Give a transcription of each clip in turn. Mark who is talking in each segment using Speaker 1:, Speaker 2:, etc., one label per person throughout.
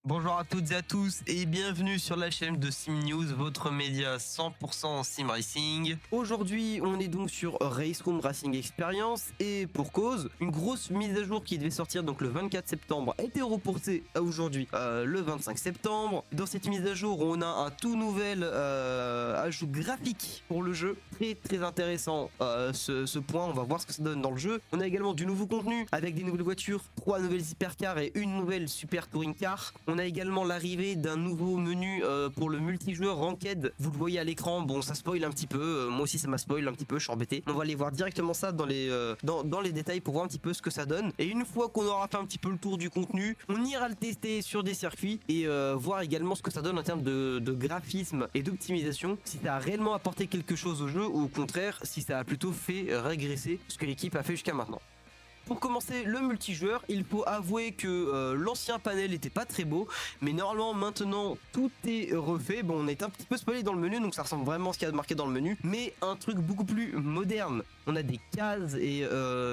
Speaker 1: Bonjour à toutes et à tous et bienvenue sur la chaîne de Sim News, votre média 100% Sim Racing. Aujourd'hui, on est donc sur Race Room Racing Experience et pour cause, une grosse mise à jour qui devait sortir donc le 24 septembre a été reportée à aujourd'hui, le 25 septembre. Dans cette mise à jour, on a un tout nouvel ajout graphique pour le jeu, très intéressant ce point, on va voir ce que ça donne dans le jeu. On a également du nouveau contenu avec des nouvelles voitures, 3 nouvelles hypercars et une nouvelle super touring car. On a également l'arrivée d'un nouveau menu pour le multijoueur Ranked. Vous le voyez à l'écran, bon ça spoil un petit peu, moi aussi ça m'a spoil un petit peu, je suis embêté. On va aller voir directement ça dans les détails pour voir un petit peu ce que ça donne. Et une fois qu'on aura fait un petit peu le tour du contenu, on ira le tester sur des circuits et voir également ce que ça donne en termes de graphisme et d'optimisation. Si ça a réellement apporté quelque chose au jeu ou au contraire si ça a plutôt fait régresser ce que l'équipe a fait jusqu'à maintenant. Pour commencer le multijoueur, il faut avouer que l'ancien panel était pas très beau, mais normalement maintenant tout est refait. Bon, on est un petit peu spoilé dans le menu, donc ça ressemble vraiment à ce qu'il y a marqué dans le menu, mais un truc beaucoup plus moderne. On a des cases et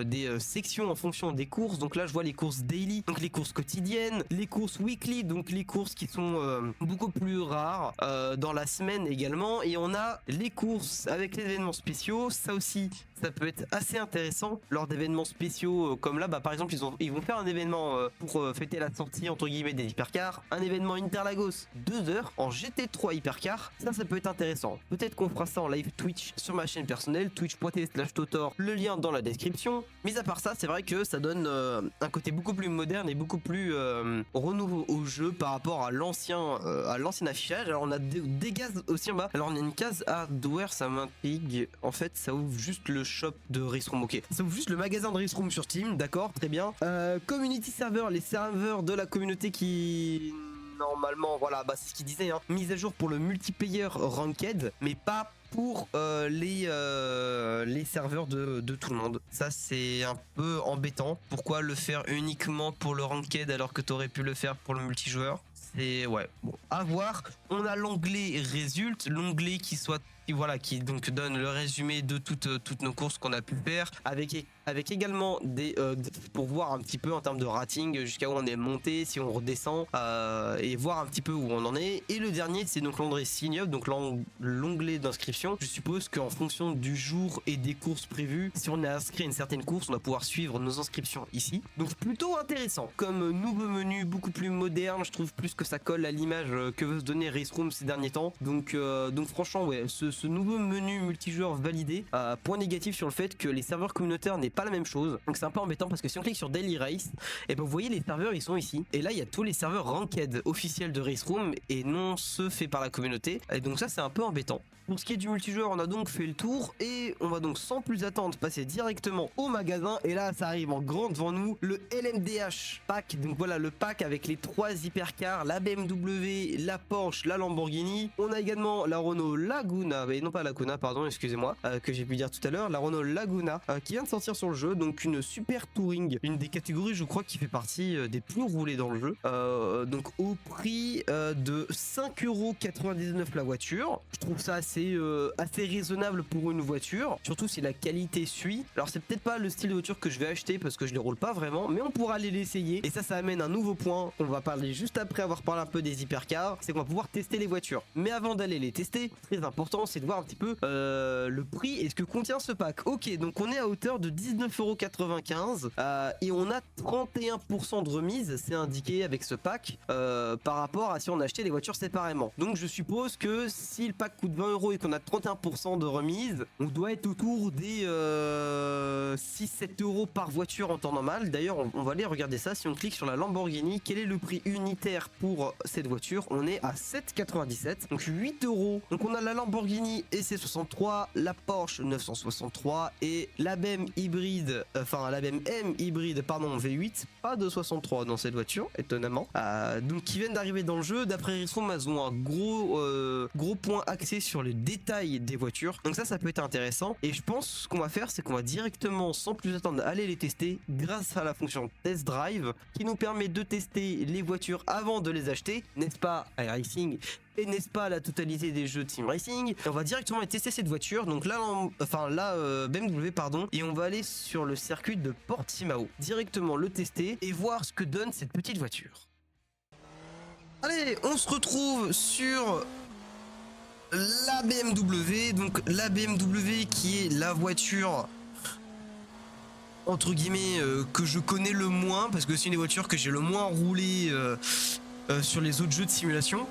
Speaker 1: des sections en fonction des courses. Donc là, je vois les courses daily, donc les courses quotidiennes, les courses weekly, donc les courses qui sont beaucoup plus rares dans la semaine également. Et on a les courses avec les événements spéciaux. Ça aussi, ça peut être assez intéressant lors d'événements spéciaux comme là. Par exemple, ils vont faire un événement pour fêter la sortie entre guillemets des hypercars. Un événement Interlagos 2 heures en GT3 hypercar. Ça peut être intéressant. Peut-être qu'on fera ça en live Twitch sur ma chaîne personnelle, twitch.tv/totor, le lien dans la description. Mais à part ça, c'est vrai que ça donne un côté beaucoup plus moderne et beaucoup plus renouveau au jeu par rapport à l'ancien affichage. Alors on a des gaz aussi en bas. Alors on a une case hardware, ça m'intrigue. En fait, ça ouvre juste le shop de Race Room, ok. Ça ouvre juste le magasin de Race Room sur Steam, d'accord, très bien. Community server, les serveurs de la communauté qui... Normalement, voilà, c'est ce qu'il disait, hein. Mise à jour pour le multiplayer Ranked, mais pas pour les serveurs de tout le monde. Ça c'est un peu embêtant. Pourquoi le faire uniquement pour le Ranked alors que tu aurais pu le faire pour le multijoueur? C'est ouais, bon, à voir. On a l'onglet résulte, l'onglet qui donc donne le résumé de toutes nos courses qu'on a pu faire avec également des pour voir un petit peu en termes de rating jusqu'à où on est monté, si on redescend et voir un petit peu où on en est. Et le dernier c'est donc l'onglet sign up, donc l'onglet d'inscription. Je suppose qu'en fonction du jour et des courses prévues, si on est inscrit à une certaine course, on va pouvoir suivre nos inscriptions ici. Donc plutôt intéressant comme nouveau menu, beaucoup plus moderne. Je trouve plus que ça colle à l'image que veut se donner Race Room ces derniers temps. Donc franchement ouais, ce nouveau menu multijoueur validé. Point négatif sur le fait que les serveurs communautaires n'est pas la même chose. Donc c'est un peu embêtant parce que si on clique sur Daily Race, et vous voyez les serveurs ils sont ici. Et là il y a tous les serveurs ranked officiels de Race Room et non ceux faits par la communauté. Et donc ça c'est un peu embêtant. Pour ce qui est du multijoueur, on a donc fait le tour et on va donc sans plus attendre passer directement au magasin. Et là ça arrive en grand devant nous, le LMDH pack. Donc voilà le pack avec les 3 hypercars, la BMW, la Porsche, la Lamborghini. On a également la Renault Laguna, et non pas Laguna pardon, excusez-moi, que j'ai pu dire tout à l'heure, la Renault Laguna qui vient de sortir sur le jeu. Donc une super touring, une des catégories je crois qui fait partie des plus roulées dans le jeu. Donc au prix de 5,99€ la voiture. Je trouve ça assez raisonnable pour une voiture, surtout si la qualité suit. Alors c'est peut-être pas le style de voiture que je vais acheter parce que je les roule pas vraiment, mais on pourra aller l'essayer et ça amène un nouveau point. On va parler juste après avoir parlé un peu des hypercars, c'est qu'on va pouvoir tester les voitures. Mais avant d'aller les tester, très important, c'est de voir un petit peu le prix et ce que contient ce pack. Ok, donc on est à hauteur de 19,95€ et on a 31% de remise, c'est indiqué avec ce pack par rapport à si on achetait les voitures séparément. Donc je suppose que si le pack coûte 20€ et qu'on a 31% de remise, on doit être autour des 6-7€ par voiture en temps normal. D'ailleurs on va aller regarder ça. Si on clique sur la Lamborghini, quel est le prix unitaire pour cette voiture? On est à 7,97€, donc 8€. Donc on a la Lamborghini EC63, la Porsche 963 et la BM hybride, la BM M hybride pardon V8, pas de 63 dans cette voiture étonnamment, donc qui viennent d'arriver dans le jeu. D'après Risson, elles ont un gros point axé sur les détails des voitures, donc ça peut être intéressant. Et je pense ce qu'on va faire, c'est qu'on va directement sans plus attendre aller les tester grâce à la fonction test drive qui nous permet de tester les voitures avant de les acheter, n'est-ce pas iRacing? Et n'est-ce pas la totalité des jeux de Sim Racing? Et on va directement aller tester cette voiture, donc là, BMW pardon, et on va aller sur le circuit de Portimao, directement le tester et voir ce que donne cette petite voiture. Allez, on se retrouve sur la BMW, donc la BMW qui est la voiture entre guillemets que je connais le moins, parce que c'est une des voitures que j'ai le moins roulé sur les autres jeux de simulation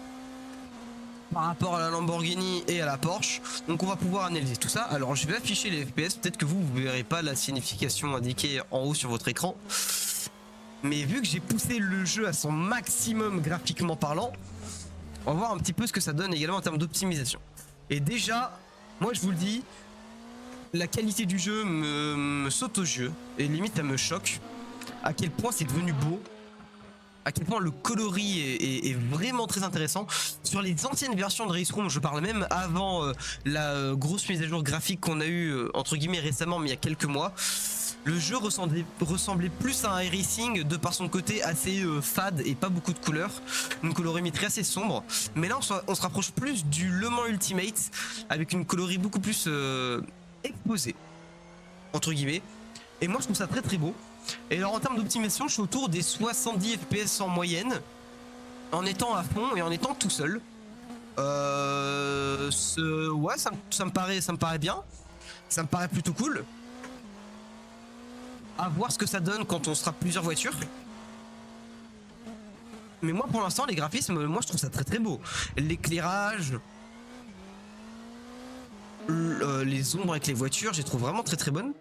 Speaker 1: par rapport à la Lamborghini et à la Porsche. Donc on va pouvoir analyser tout ça. Alors je vais afficher les FPS, peut-être que vous verrez pas la signification indiquée en haut sur votre écran, mais vu que j'ai poussé le jeu à son maximum graphiquement parlant, on va voir un petit peu ce que ça donne également en termes d'optimisation. Et déjà, moi je vous le dis, la qualité du jeu me saute aux yeux et limite elle me choque à quel point c'est devenu beau, à quel point le coloris est vraiment très intéressant. Sur les anciennes versions de Race Room, je parle même avant la grosse mise à jour graphique qu'on a eu entre guillemets récemment, mais il y a quelques mois, le jeu ressemblait plus à un racing de par son côté assez fade et pas beaucoup de couleurs, une colorimétrie assez sombre. Mais là on se rapproche plus du Le Mans Ultimate avec une coloris beaucoup plus exposée entre guillemets. Et moi je trouve ça très très beau. Et alors en termes d'optimisation, je suis autour des 70 FPS en moyenne, en étant à fond et en étant tout seul. Ouais, ça me paraît bien. Ça me paraît plutôt cool. À voir ce que ça donne quand on sera plusieurs voitures. Mais moi pour l'instant les graphismes, moi je trouve ça très très beau. L'éclairage, les ombres avec les voitures, je les trouve vraiment très très bonnes.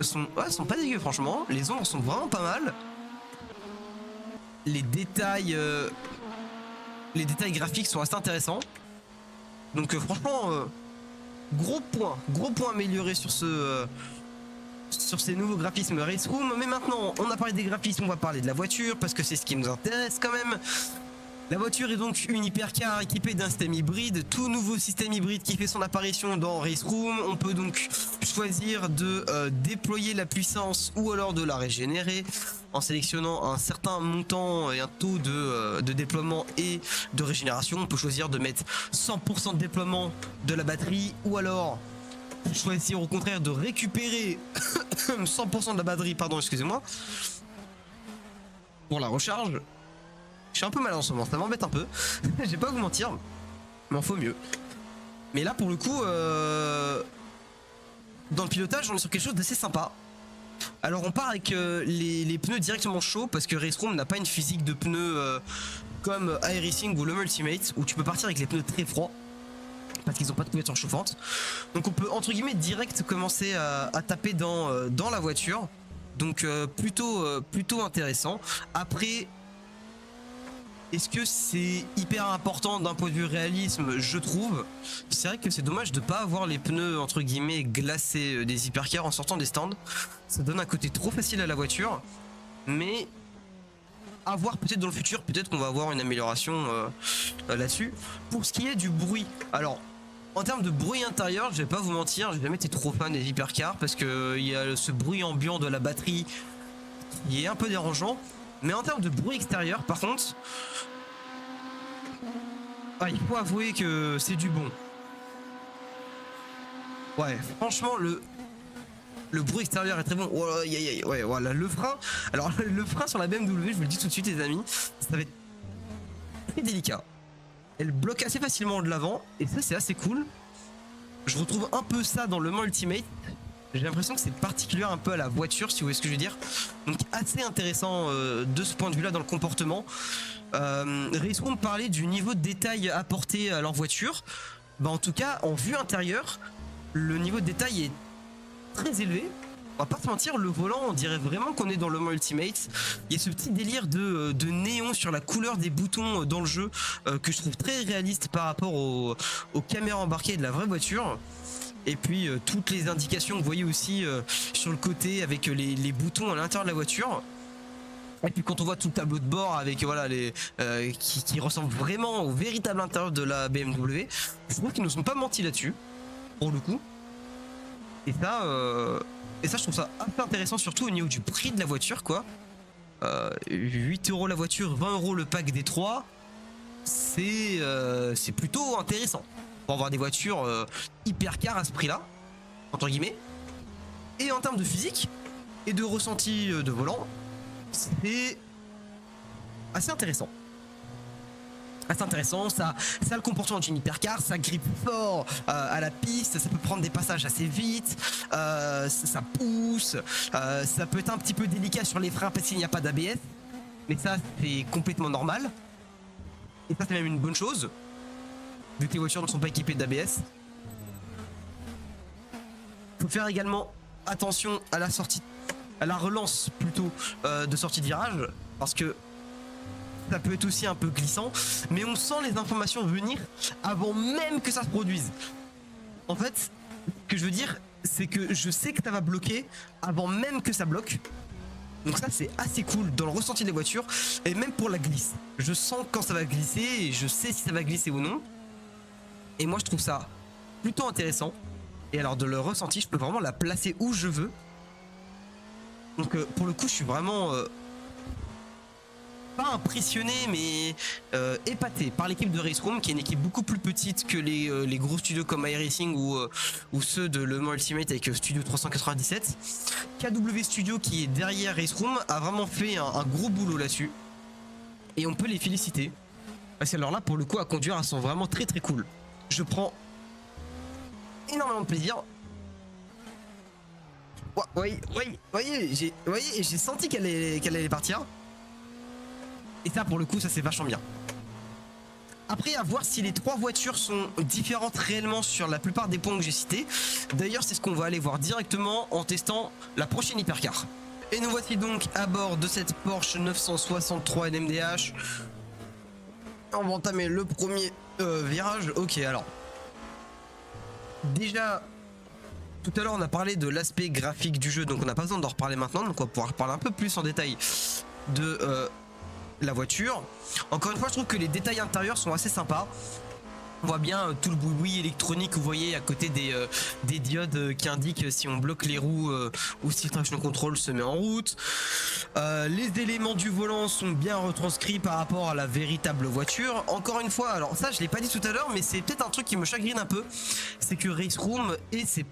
Speaker 1: Elles sont pas dégueu franchement, les ombres sont vraiment pas mal. Les détails graphiques sont assez intéressants. Donc franchement, gros point amélioré sur sur ces nouveaux graphismes Race Room. Mais maintenant, on a parlé des graphismes, on va parler de la voiture parce que c'est ce qui nous intéresse quand même. La voiture est donc une hypercar équipée d'un système hybride, tout nouveau système hybride qui fait son apparition dans Race Room. On peut donc choisir de déployer la puissance ou alors de la régénérer en sélectionnant un certain montant et un taux de déploiement et de régénération. On peut choisir de mettre 100% de déploiement de la batterie ou alors choisir au contraire de récupérer 100% de la batterie, pardon, excusez-moi, pour la recharge. Je suis un peu mal en ce moment, ça m'embête un peu. Je vais pas vous mentir, mais en faut mieux. Mais là pour le coup, dans le pilotage, on est sur quelque chose d'assez sympa. Alors on part avec les pneus directement chauds parce que Race Room n'a pas une physique de pneus comme iRacing ou le Ultimate où tu peux partir avec les pneus très froids parce qu'ils n'ont pas de couverture chauffante. Donc on peut entre guillemets direct commencer à taper dans la voiture. Donc plutôt intéressant. Après, est-ce que c'est hyper important d'un point de vue réalisme? Je trouve. C'est vrai que c'est dommage de pas avoir les pneus entre guillemets glacés des hypercars en sortant des stands. Ça donne un côté trop facile à la voiture. Mais à voir peut-être dans le futur, peut-être qu'on va avoir une amélioration là-dessus. Pour ce qui est du bruit, alors en termes de bruit intérieur, je vais pas vous mentir, j'ai jamais été trop fan des hypercars parce que il y a ce bruit ambiant de la batterie qui est un peu dérangeant. Mais en termes de bruit extérieur, par contre, il faut avouer que c'est du bon. Ouais, franchement, le bruit extérieur est très bon. Oh, ouais, voilà, le frein. Alors, le frein sur la BMW, je vous le dis tout de suite, les amis, ça va être très délicat. Elle bloque assez facilement de l'avant, et ça, c'est assez cool. Je retrouve un peu ça dans le Mans Ultimate. J'ai l'impression que c'est particulier un peu à la voiture, si vous voyez ce que je veux dire. Donc assez intéressant de ce point de vue-là dans le comportement. Race Room parlait du niveau de détail apporté à leur voiture. Bah, en tout cas, en vue intérieure, le niveau de détail est très élevé. On va pas se mentir, le volant, on dirait vraiment qu'on est dans le Mans Ultimate. Il y a ce petit délire de néon sur la couleur des boutons dans le jeu que je trouve très réaliste par rapport aux caméras embarquées de la vraie voiture. Et puis toutes les indications que vous voyez aussi sur le côté avec les boutons à l'intérieur de la voiture. Et puis quand on voit tout le tableau de bord avec voilà qui ressemble vraiment au véritable intérieur de la BMW, je trouve qu'ils ne nous ont pas menti là-dessus pour le coup. Et ça je trouve ça un peu intéressant, surtout au niveau du prix de la voiture quoi. 8 € la voiture, 20 € le pack des 3. C'est plutôt intéressant pour avoir des voitures hypercar à ce prix là entre guillemets. Et en termes de physique et de ressenti de volant, c'est assez intéressant. assez intéressant. Ça a le comportement d'une hypercar, ça grippe fort à la piste, ça peut prendre des passages assez vite, ça pousse, ça peut être un petit peu délicat sur les freins parce qu'il n'y a pas d'ABS, mais ça c'est complètement normal. Et ça c'est même une bonne chose, vu que les voitures ne sont pas équipées d'ABS. Faut faire également attention à la sortie, à la relance plutôt de sortie de virage, parce que ça peut être aussi un peu glissant, mais on sent les informations venir avant même que ça se produise. En fait, ce que je veux dire, c'est que je sais que ça va bloquer avant même que ça bloque. Donc ça c'est assez cool dans le ressenti des voitures, et même pour la glisse. Je sens quand ça va glisser et je sais si ça va glisser ou non. Et moi je trouve ça plutôt intéressant. Et alors de le ressenti, je peux vraiment la placer où je veux. Donc pour le coup je suis vraiment... pas impressionné mais épaté par l'équipe de Race Room, qui est une équipe beaucoup plus petite que les gros studios comme iRacing ou ceux de Le Mans Ultimate avec Studio 397. KW Studio, qui est derrière Race Room, a vraiment fait un gros boulot là-dessus et on peut les féliciter, parce que alors là pour le coup à conduire elles sont vraiment très très cool. Je prends énormément de plaisir. Voyez, j'ai senti qu'elle allait partir. Et ça pour le coup ça c'est vachement bien. Après à voir si les trois voitures sont différentes réellement sur la plupart des points que j'ai cités. D'ailleurs c'est ce qu'on va aller voir directement en testant la prochaine hypercar. Et nous voici donc à bord de cette Porsche 963 NMDH. On va entamer le premier virage. Ok, alors déjà tout à l'heure on a parlé de l'aspect graphique du jeu, donc on n'a pas besoin d'en reparler maintenant, donc on va pouvoir parler un peu plus en détail de la voiture. Encore une fois je trouve que les détails intérieurs sont assez sympas. On voit bien tout le boui-boui électronique que vous voyez à côté des diodes qui indiquent si on bloque les roues ou si le traction control se met en route. Les éléments du volant sont bien retranscrits par rapport à la véritable voiture. Encore une fois, alors ça je l'ai pas dit tout à l'heure, mais c'est peut-être un truc qui me chagrine un peu, c'est que Race Room et ses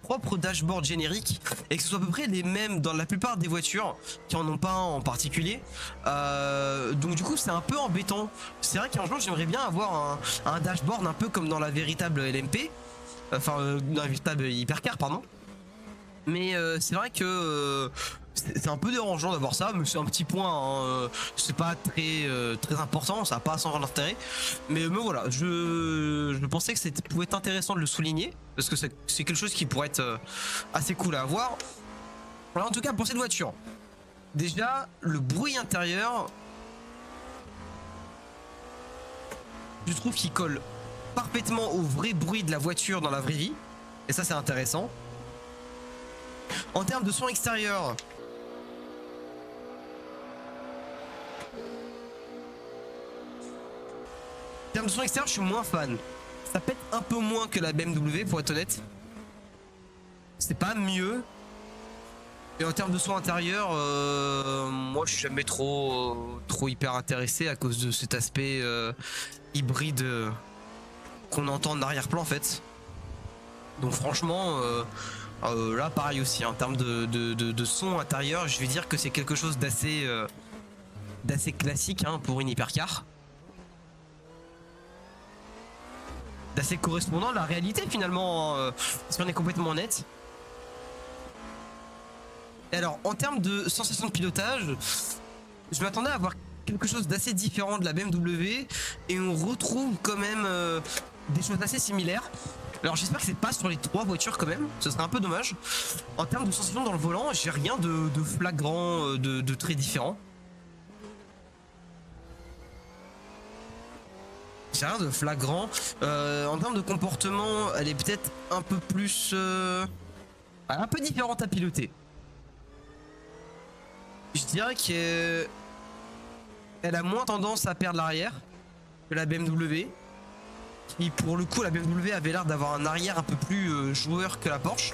Speaker 1: propre dashboard générique et que ce soit à peu près les mêmes dans la plupart des voitures qui en ont pas un en particulier. Donc du coup c'est un peu embêtant. C'est vrai qu'un jour j'aimerais bien avoir un dashboard un peu comme dans la véritable LMP, enfin dans la véritable hypercar pardon. Mais c'est vrai que c'est un peu dérangeant d'avoir ça, mais c'est un petit point, hein. C'est pas très important, ça n'a pas sans grand intérêt. Mais voilà, je pensais que ça pouvait être intéressant de le souligner, parce que c'est quelque chose qui pourrait être assez cool à avoir. Voilà, en tout cas pour cette voiture. Déjà, le bruit intérieur, je trouve qu'il colle parfaitement au vrai bruit de la voiture dans la vraie vie. Et ça c'est intéressant. En termes de son extérieur, en termes de son extérieur, je suis moins fan. Ça pète un peu moins que la BMW pour être honnête. C'est pas mieux. Et en termes de son intérieur, moi je suis jamais trop hyper intéressé à cause de cet aspect hybride qu'on entend en arrière-plan en fait. Donc franchement, là pareil aussi en termes de son intérieur, je vais dire que c'est quelque chose d'assez classique hein, pour une hypercar. D'assez correspondant à la réalité finalement, si on est complètement honnête. Et alors en termes de sensation de pilotage, je m'attendais à avoir quelque chose d'assez différent de la BMW et on retrouve quand même des choses assez similaires. Alors j'espère que c'est pas sur les trois voitures quand même, ce serait un peu dommage. En termes de sensation dans le volant, j'ai rien de flagrant, de très différent. J'ai rien de flagrant. En termes de comportement, elle est peut-être un peu plus... un peu différente à piloter. Je dirais qu'elle a moins tendance à perdre l'arrière que la BMW. Qui pour le coup la BMW avait l'air d'avoir un arrière un peu plus joueur que la Porsche.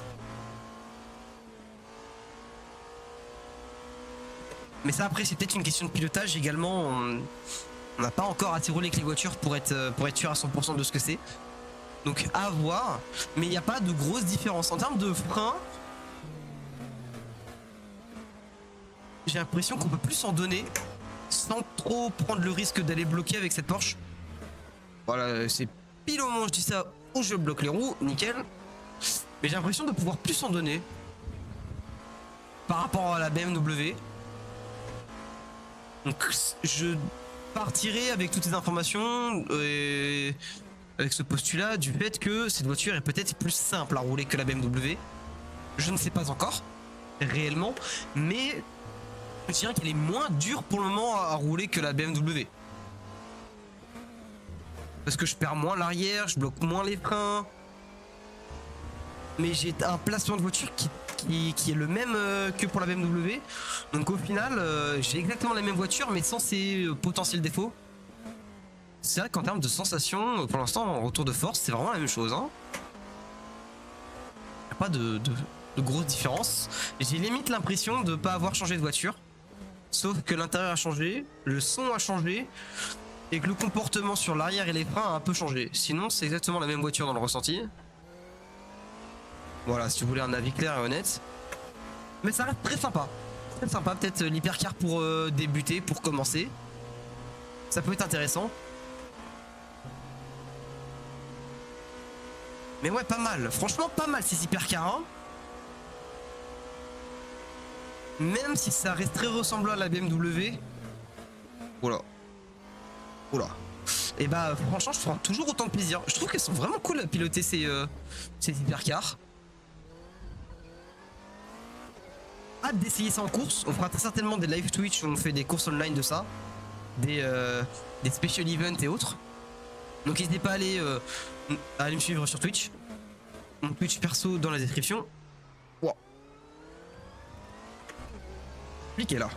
Speaker 1: Mais ça après c'est peut-être une question de pilotage également. On n'a pas encore assez roulé avec les voitures pour être sûr à 100% de ce que c'est. Donc à voir. Mais il n'y a pas de grosse différence. En termes de frein, j'ai l'impression qu'on peut plus s'en donner sans trop prendre le risque d'aller bloquer avec cette Porsche. Voilà, c'est pile au moment où je dis ça où je bloque les roues, nickel. Mais j'ai l'impression de pouvoir plus en donner par rapport à la BMW. Donc je partirai avec toutes ces informations et avec ce postulat du fait que cette voiture est peut-être plus simple à rouler que la BMW. Je ne sais pas encore réellement, mais je dirais qu'elle est moins dure pour le moment à rouler que la BMW. Parce que je perds moins l'arrière, je bloque moins les freins. Mais j'ai un placement de voiture qui est le même que pour la BMW. Donc au final, j'ai exactement la même voiture, mais sans ses potentiels défauts. C'est vrai qu'en termes de sensation, pour l'instant, en retour de force, c'est vraiment la même chose. Hein. Y a pas de grosse différence. J'ai limite l'impression de ne pas avoir changé de voiture. Sauf que l'intérieur a changé, le son a changé, et que le comportement sur l'arrière et les freins a un peu changé. Sinon, c'est exactement la même voiture dans le ressenti. Voilà, si vous voulez un avis clair et honnête. Mais ça reste très sympa. Très sympa, peut-être l'hypercar pour débuter, pour commencer. Ça peut être intéressant. Mais ouais, pas mal. Franchement, pas mal ces hypercars. Hein. Même si ça reste très ressemblant à la BMW. Oula. Oula. Et bah, franchement, je prends toujours autant de plaisir. Je trouve qu'elles sont vraiment cool à piloter ces hypercars. Hâte d'essayer ça en course. On fera très certainement des live Twitch où on fait des courses online de ça. Des special events et autres. Donc n'hésitez pas à aller me suivre sur Twitch. Mon Twitch perso dans la description. Wow. Cliquez là.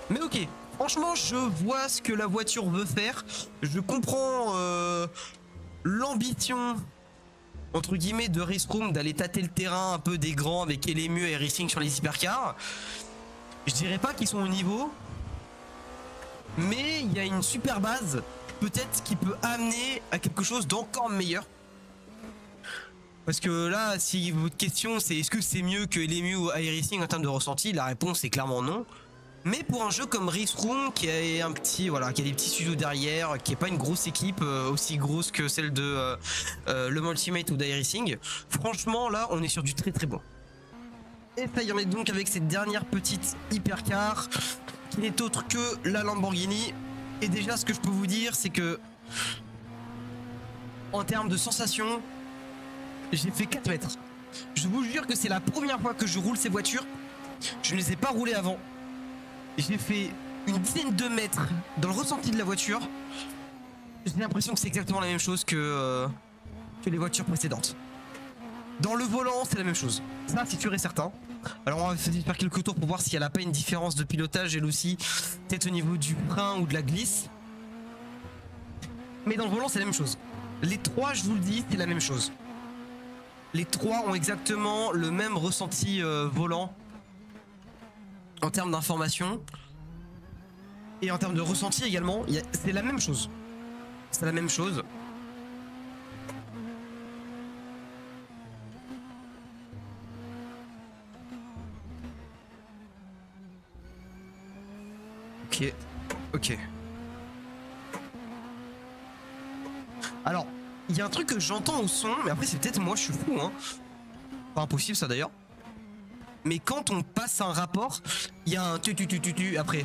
Speaker 1: Mais ok, franchement je vois ce que la voiture veut faire. Je comprends l'ambition entre guillemets de Race Room d'aller tâter le terrain un peu des grands avec LMU et Racing sur les hypercars. Je dirais pas qu'ils sont au niveau, mais il y a une super base peut-être qui peut amener à quelque chose d'encore meilleur. Parce que là, si votre question c'est est-ce que c'est mieux que LMU ou iRacing en termes de ressenti, la réponse est clairement non. Mais pour un jeu comme Race Room qui a un petit, voilà, qui a des petits studios derrière, qui est pas une grosse équipe aussi grosse que celle de le Ultimate ou d'iRacing, franchement là on est sur du très très bon. Et ça y en est donc avec cette dernière petite hypercar qui n'est autre que la Lamborghini. Et déjà ce que je peux vous dire c'est que en termes de sensation, j'ai fait 4 mètres. Je vous jure que c'est la première fois que je roule ces voitures. Je ne les ai pas roulées avant. J'ai fait une dizaine de mètres dans le ressenti de la voiture. J'ai l'impression que c'est exactement la même chose que les voitures précédentes. Dans le volant, c'est la même chose. Ça, c'est sûr et certain. Alors, on va faire quelques tours pour voir s'il n'y a pas une différence de pilotage, elle aussi, peut-être au niveau du frein ou de la glisse. Mais dans le volant, c'est la même chose. Les trois, je vous le dis, c'est la même chose. Les trois ont exactement le même ressenti volant. En termes d'information et en termes de ressenti également, c'est la même chose. C'est la même chose. Ok, ok. Alors, il y a un truc que j'entends au son, mais après c'est peut-être moi, je suis fou, hein. Pas impossible ça d'ailleurs. Mais quand on passe un rapport, il y a un tu après.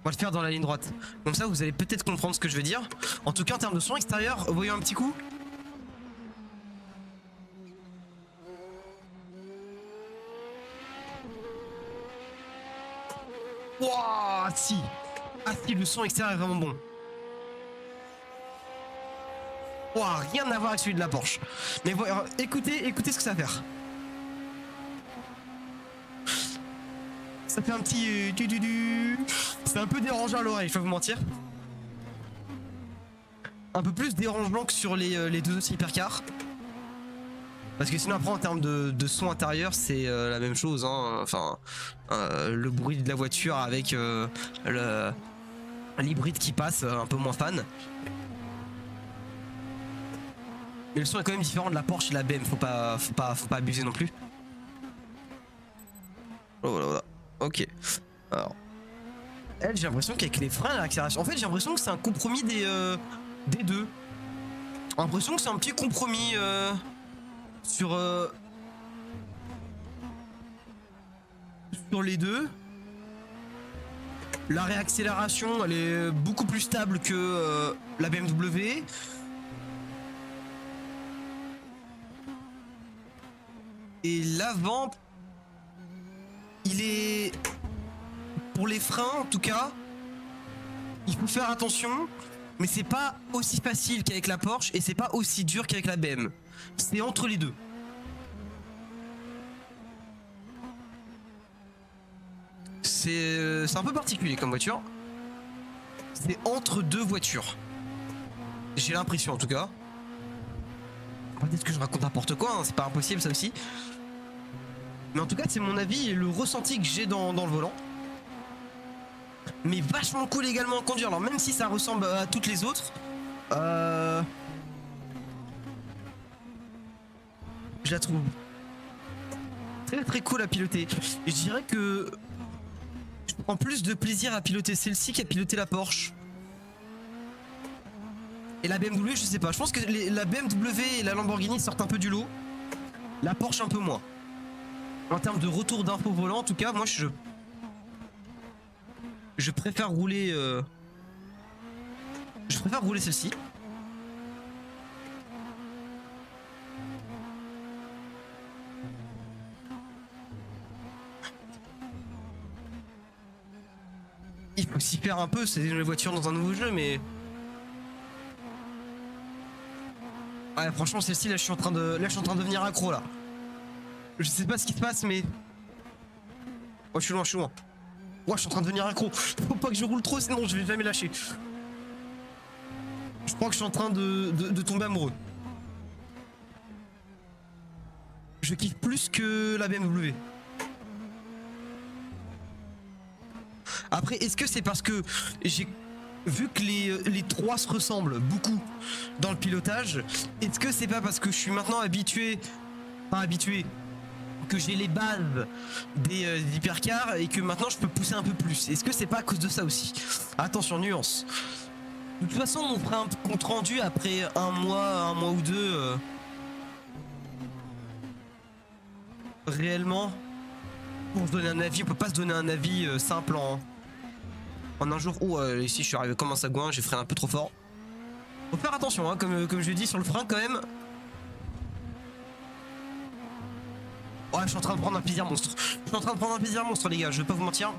Speaker 1: On va le faire dans la ligne droite. Comme ça, vous allez peut-être comprendre ce que je veux dire. En tout cas, en termes de son extérieur, voyons un petit coup. Wouah, si. Ah si, le son extérieur est vraiment bon. Ouah, rien à voir avec celui de la Porsche. Mais voilà, écoutez ce que ça va faire. Ça fait un petit c'est un peu dérangeant à l'oreille, je vais pas vous mentir. Un peu plus dérangeant que sur les deux autres hypercars. Parce que sinon après en termes de son intérieur c'est la même chose hein. Enfin le bruit de la voiture avec l'hybride qui passe, un peu moins fan. Mais le son est quand même différent de la Porsche et la BM, faut pas abuser non plus. Oh voilà, voilà. Ok. Alors. Elle, j'ai l'impression qu'avec les freins et l'accélération. En fait, j'ai l'impression que c'est un compromis des deux. J'ai l'impression que c'est un petit compromis sur les deux. La réaccélération, elle est beaucoup plus stable que la BMW. Et l'avant, il est... Pour les freins, en tout cas, il faut faire attention. Mais c'est pas aussi facile qu'avec la Porsche et c'est pas aussi dur qu'avec la BM. C'est entre les deux. C'est un peu particulier comme voiture. C'est entre deux voitures. J'ai l'impression en tout cas. Peut-être que je raconte n'importe quoi, hein, c'est pas impossible ça aussi. Mais en tout cas c'est mon avis et le ressenti que j'ai dans le volant. Mais vachement cool également à conduire. Alors même si ça ressemble à toutes les autres, je la trouve très très cool à piloter. Et je dirais que je prends plus de plaisir à piloter celle-ci qu'à piloter la Porsche. Et la BMW, je sais pas. Je pense que la BMW et la Lamborghini sortent un peu du lot. La Porsche un peu moins. En termes de retour d'info volant, en tout cas, moi je préfère rouler. Je préfère rouler celle-ci. Il faut s'y faire un peu, c'est une voiture dans un nouveau jeu, mais. Ouais, franchement, celle-ci, là, je suis en train de devenir accro là. Je sais pas ce qui se passe, mais. Oh, je suis loin, je suis loin. Ouais, je suis en train de devenir accro. Faut pas que je roule trop, sinon je vais jamais lâcher. Je crois que je suis en train de tomber amoureux. Je kiffe plus que la BMW. Après, est-ce que c'est parce que j'ai vu que les trois se ressemblent beaucoup dans le pilotage? Est-ce que c'est pas parce que je suis maintenant habitué, pas habitué, que j'ai les bases des hypercars et que maintenant je peux pousser un peu plus? Est-ce que c'est pas à cause de ça aussi? Attention, nuance. De toute façon, on fera un compte rendu après un mois ou deux. Réellement, pour se donner un avis, on peut pas se donner un avis simple en un jour. Oh, ici je suis arrivé comme un sagouin, j'ai freiné un peu trop fort. Faut faire attention, hein, comme je l'ai dit sur le frein quand même. Ouais, je suis en train de prendre un plaisir monstre. Je suis en train de prendre un plaisir monstre, les gars, je vais pas vous mentir.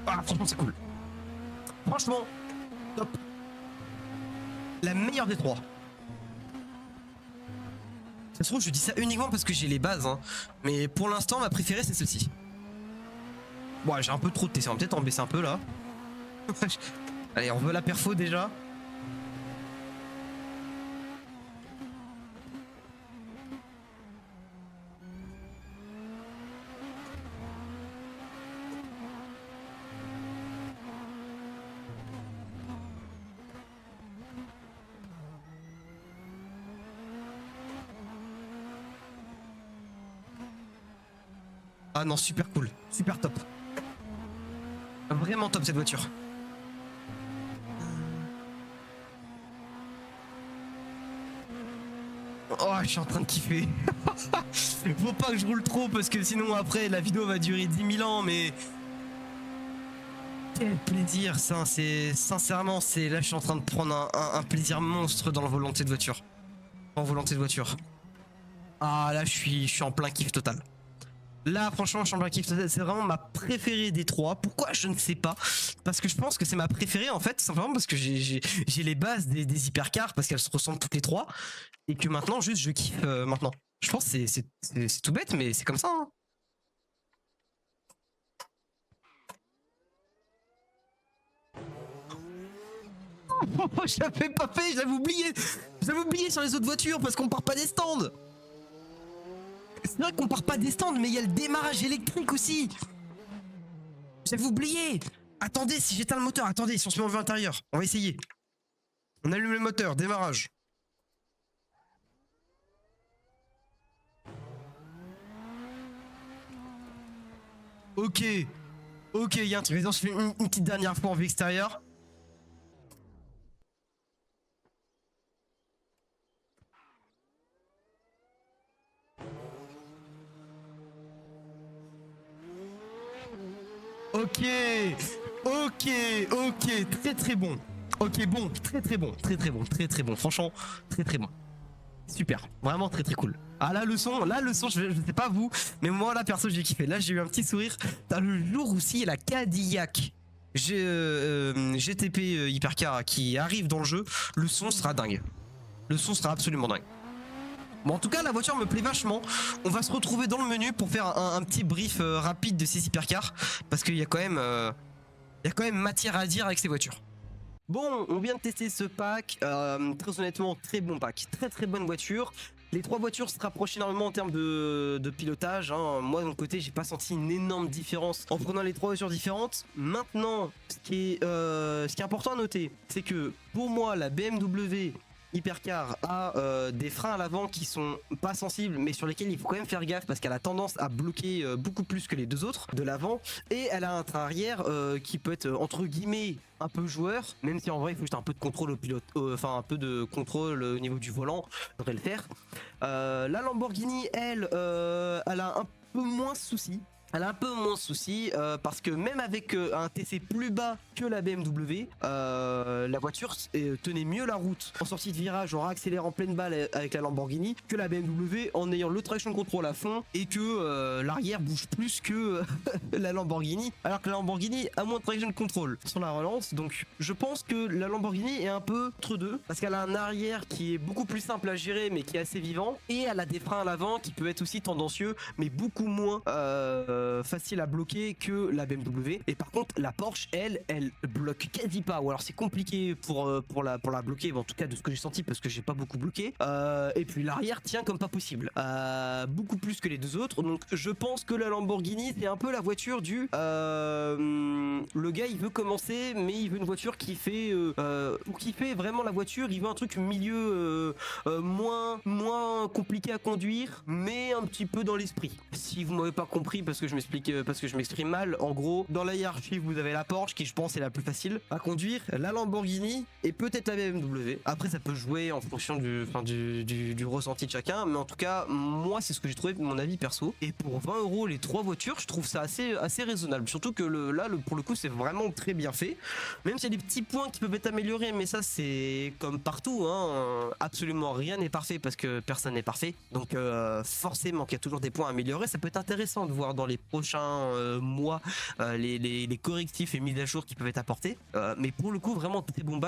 Speaker 1: Ah, franchement, c'est cool. Franchement, top. La meilleure des trois. Ça se trouve, je dis ça uniquement parce que j'ai les bases, hein. Mais pour l'instant, ma préférée, c'est celle-ci. Bon, ouais, j'ai un peu trop de TC, on va peut-être en baisser un peu là. Allez, on veut la perfo déjà. Ah non, super cool, super top. Vraiment top cette voiture. Oh, je suis en train de kiffer. Faut pas que je roule trop parce que sinon après la vidéo va durer 10 000 ans, mais... Quel plaisir ça, c'est... Sincèrement, c'est... Là je suis en train de prendre un plaisir monstre dans le volant de cette voiture. En volant de cette voiture. Ah là je suis en plein kiff total. Là franchement je suis en plein kiff total, c'est vraiment ma préférée des trois. Pourquoi je ne sais pas. Parce que je pense que c'est ma préférée en fait, simplement parce que j'ai les bases des hypercars, parce qu'elles se ressemblent toutes les trois. Et que maintenant juste je kiffe maintenant. Je pense que c'est tout bête mais c'est comme ça hein. Oh, je l'avais pas fait, je l'avais oublié. Je l'avais oublié sur les autres voitures parce qu'on part pas des stands. C'est vrai qu'on part pas des stands, mais il y a le démarrage électrique aussi. J'avais oublié. Attendez, si j'éteins le moteur, attendez, si on se met en vue intérieure. On va essayer. On allume le moteur, démarrage. Ok. Ok, il y a un truc. Vas-y, on se fait une petite dernière fois en vue extérieure. Ok. Ok. Ok. Très très bon. Ok, bon. Très très bon. Très très bon. Très très bon. Franchement, très très bon. Super, vraiment très très cool. Ah là le son, je sais pas vous, mais moi là perso j'ai kiffé. Là j'ai eu un petit sourire. T'as le jour aussi il y a la Cadillac GTP Hypercar qui arrive dans le jeu, le son sera dingue. Le son sera absolument dingue. Bon en tout cas la voiture me plaît vachement. On va se retrouver dans le menu pour faire un petit brief rapide de ces hypercars parce qu'il y a quand même matière à dire avec ces voitures. Bon, on vient de tester ce pack, très honnêtement, très bon pack, très très bonne voiture. Les trois voitures se rapprochent énormément en termes de pilotage, hein. Moi de mon côté, j'ai pas senti une énorme différence en prenant les trois voitures différentes. Maintenant, ce qui est important à noter, c'est que pour moi, la BMW Hypercar a des freins à l'avant qui sont pas sensibles mais sur lesquels il faut quand même faire gaffe parce qu'elle a tendance à bloquer beaucoup plus que les deux autres de l'avant, et elle a un train arrière qui peut être entre guillemets un peu joueur, même si en vrai il faut juste un peu de contrôle au pilote, enfin un peu de contrôle au niveau du volant, faudrait le faire. La Lamborghini elle a un peu moins de soucis. Elle a un peu moins de soucis parce que même avec un TC plus bas que la BMW, la voiture tenait mieux la route en sortie de virage, en accélérant en pleine balle avec la Lamborghini, que la BMW en ayant le traction control à fond et que l'arrière bouge plus que la Lamborghini, alors que la Lamborghini a moins de traction control sur la relance. Donc je pense que la Lamborghini est un peu entre deux parce qu'elle a un arrière qui est beaucoup plus simple à gérer mais qui est assez vivant, et elle a des freins à l'avant qui peuvent être aussi tendancieux mais beaucoup moins facile à bloquer que la BMW. Et par contre la Porsche elle bloque quasi pas, ou alors c'est compliqué pour la bloquer, en tout cas de ce que j'ai senti parce que j'ai pas beaucoup bloqué, et puis l'arrière tient comme pas possible, beaucoup plus que les deux autres. Donc je pense que la Lamborghini c'est un peu la voiture du le gars il veut commencer mais il veut une voiture qui fait ou qui fait vraiment la voiture, il veut un truc milieu moins compliqué à conduire mais un petit peu dans l'esprit. Si vous m'avez pas compris parce que je m'exprime mal, en gros dans la hiérarchie vous avez la Porsche qui je pense est la plus facile à conduire, la Lamborghini et peut-être la BMW. Après ça peut jouer en fonction du ressenti de chacun, mais en tout cas moi c'est ce que j'ai trouvé de mon avis perso, et pour 20 € les trois voitures je trouve ça assez raisonnable, surtout que pour le coup c'est vraiment très bien fait, même s'il y a des petits points qui peuvent être améliorés, mais ça c'est comme partout, hein, absolument rien n'est parfait parce que personne n'est parfait, donc forcément qu'il y a toujours des points à améliorer. Ça peut être intéressant de voir dans les prochains mois les correctifs et mises à jour qui peuvent être apportés, mais pour le coup vraiment très bon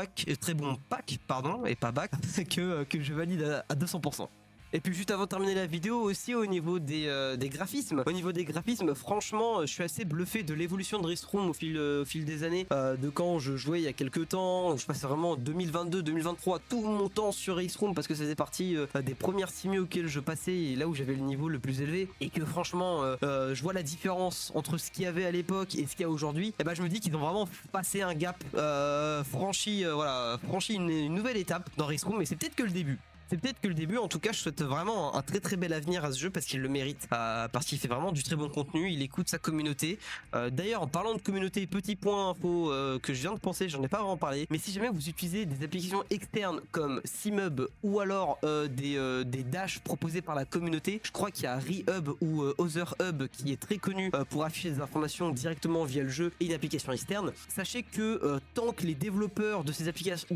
Speaker 1: pack pardon, et pas bac que je valide à 200%. Et puis juste avant de terminer la vidéo aussi, au niveau des graphismes, franchement je suis assez bluffé de l'évolution de Race Room au fil des années, de quand je jouais il y a quelques temps. Je passais vraiment 2022-2023 tout mon temps sur Race Room parce que ça faisait partie des premières simules auxquelles je passais et là où j'avais le niveau le plus élevé, et que franchement je vois la différence entre ce qu'il y avait à l'époque et ce qu'il y a aujourd'hui. Et ben je me dis qu'ils ont vraiment passé un gap, franchi une nouvelle étape dans Race Room, et c'est peut-être que le début. C'est peut-être que le début. En tout cas je souhaite vraiment un très très bel avenir à ce jeu parce qu'il le mérite, parce qu'il fait vraiment du très bon contenu, il écoute sa communauté. D'ailleurs en parlant de communauté, petit point info que je viens de penser, j'en ai pas vraiment parlé, mais si jamais vous utilisez des applications externes comme SimHub ou alors des dashs proposés par la communauté, je crois qu'il y a ReHub ou OtherHub qui est très connu pour afficher des informations directement via le jeu et une application externe. Sachez que tant que les développeurs de ces applications,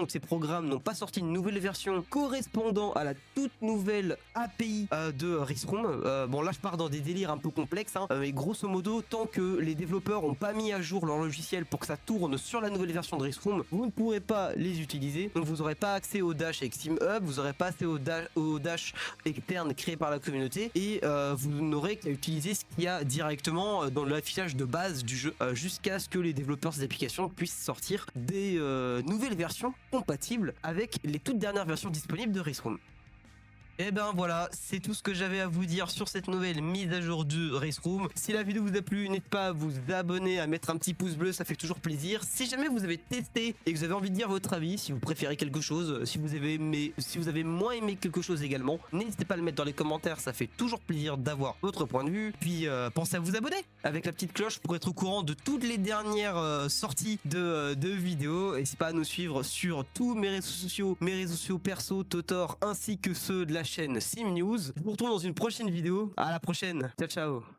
Speaker 1: de ces programmes n'ont pas sorti une nouvelle version correspondant à la toute nouvelle API de Race Room, bon là je pars dans des délires un peu complexes, hein, mais grosso modo tant que les développeurs n'ont pas mis à jour leur logiciel pour que ça tourne sur la nouvelle version de Race Room, vous ne pourrez pas les utiliser. Donc vous n'aurez pas accès au dash avec SimHub, vous n'aurez pas accès au dash externe créé par la communauté, et vous n'aurez qu'à utiliser ce qu'il y a directement dans l'affichage de base du jeu, jusqu'à ce que les développeurs de ces applications puissent sortir des nouvelles versions compatibles avec les toutes dernières versions disponibles de Race Room. Et ben voilà, c'est tout ce que j'avais à vous dire sur cette nouvelle mise à jour de Race Room. Si la vidéo vous a plu, n'hésitez pas à vous abonner, à mettre un petit pouce bleu, ça fait toujours plaisir. Si jamais vous avez testé et que vous avez envie de dire votre avis, si vous préférez quelque chose, si vous avez aimé, si vous avez moins aimé quelque chose également, n'hésitez pas à le mettre dans les commentaires, ça fait toujours plaisir d'avoir votre point de vue. Puis pensez à vous abonner avec la petite cloche pour être au courant de toutes les dernières sorties de vidéos. N'hésitez pas à nous suivre sur tous mes réseaux sociaux perso, Totor, ainsi que ceux de la chaîne Sim News. Je vous retrouve dans une prochaine vidéo. À la prochaine. Ciao ciao.